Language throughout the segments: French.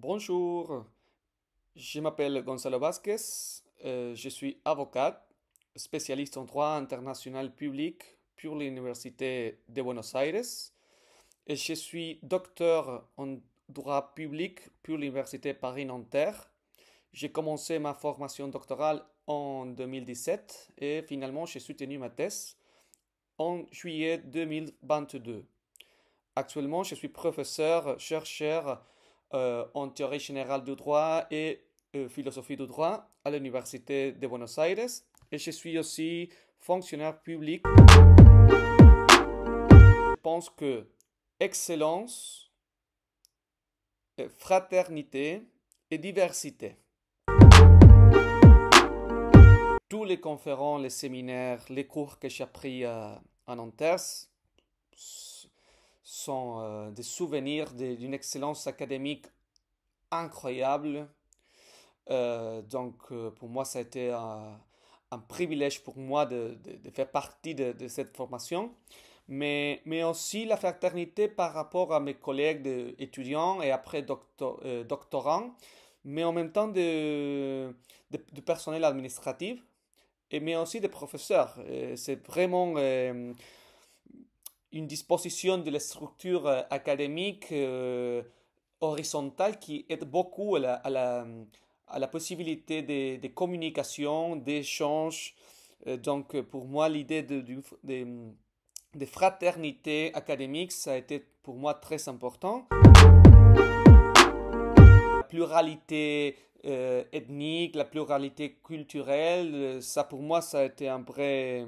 Bonjour, je m'appelle Gonzalo Vasquez, je suis avocat, spécialiste en droit international public pour l'Université de Buenos Aires et je suis docteur en droit public pour l'Université Paris-Nanterre. J'ai commencé ma formation doctorale en 2017 et finalement j'ai soutenu ma thèse en juillet 2022. Actuellement, je suis professeur, chercheur en théorie générale du droit et philosophie du droit à l'Université de Buenos Aires et je suis aussi fonctionnaire public. Je pense que excellence, fraternité et diversité. Tous les conférences, les séminaires, les cours que j'ai appris à Nanterre sont des souvenirs d'une excellence académique incroyable. Pour moi, ça a été un privilège pour moi de faire partie de cette formation, mais aussi la fraternité par rapport à mes collègues étudiants et après doctorants, mais en même temps de personnel administratif, mais aussi des professeurs. C'est vraiment une disposition de la structure académique horizontale qui aide beaucoup à la possibilité de communication, d'échange. Donc, pour moi, l'idée de fraternité académique, ça a été pour moi très important. La pluralité ethnique, la pluralité culturelle, ça pour moi, ça a été un vrai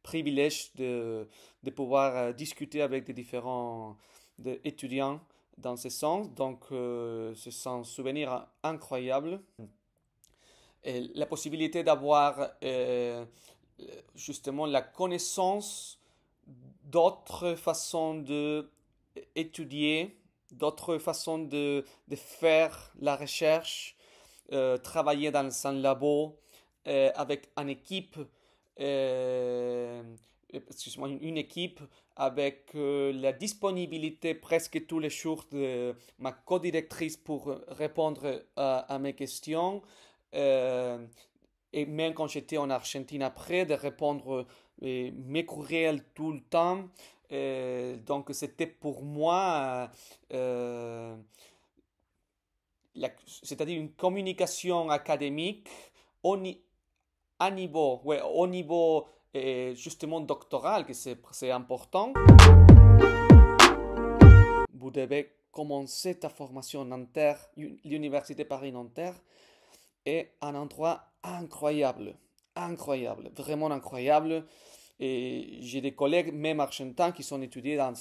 privilège de pouvoir discuter avec des différents étudiants dans ce sens. Donc, c'est un souvenir incroyable. Et la possibilité d'avoir justement la connaissance d'autres façons d'étudier, d'autres façons de faire la recherche, travailler dans un labo avec une équipe, excuse-moi, une équipe avec la disponibilité presque tous les jours de ma co-directrice pour répondre à mes questions. Et même quand j'étais en Argentine après, de répondre mes courriels tout le temps. Donc c'était pour moi, c'est-à-dire une communication académique au, au niveau justement doctoral, que c'est important. Vous devez commencer ta formation en Nanterre, l'Université Paris-Nanterre est un endroit incroyable, incroyable, vraiment incroyable. Et j'ai des collègues, même argentins, qui sont étudiés dans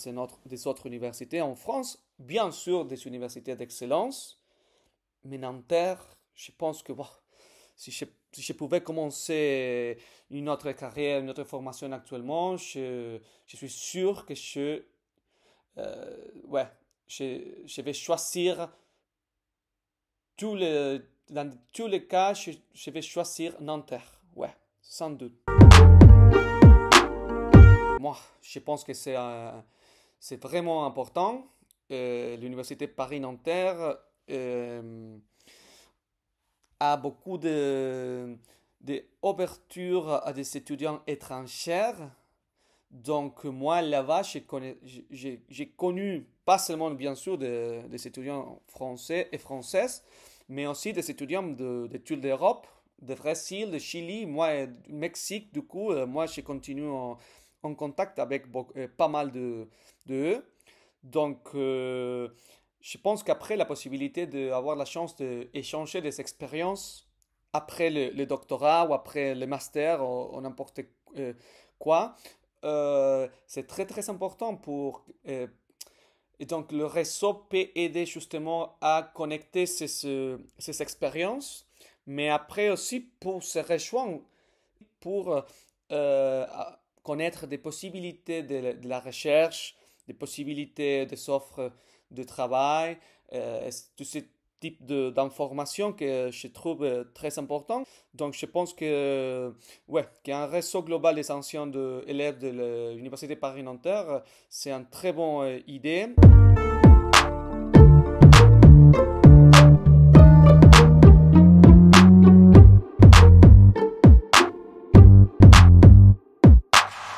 des autres universités en France, bien sûr des universités d'excellence, mais Nanterre, je pense que bon, si je pouvais commencer une autre carrière, une autre formation actuellement, je suis sûr que ouais, je vais choisir dans tous les cas, je vais choisir Nanterre. Ouais, sans doute. Moi, je pense que c'est vraiment important. L'Université Paris-Nanterre a beaucoup d'ouverture à des étudiants étrangers. Donc moi, là-bas, j'ai connu pas seulement bien sûr des étudiants français et françaises, mais aussi des étudiants d'études d'Europe, de Brésil, de Chili, moi, du Mexique. Du coup, moi, je continue en contact avec pas mal d'eux. Donc, je pense qu'après, la possibilité d'avoir la chance d'échanger des expériences après le doctorat ou après le master ou n'importe quoi, c'est très très important et donc le réseau peut aider justement à connecter ces expériences, mais après aussi pour se rejoindre, pour connaître des possibilités de la recherche, des possibilités des offres de travail, tous ces types d'informations que je trouve très important. Donc je pense ouais, qu'un réseau global des anciens élèves de l'Université Paris-Nanterre, c'est une très bonne idée.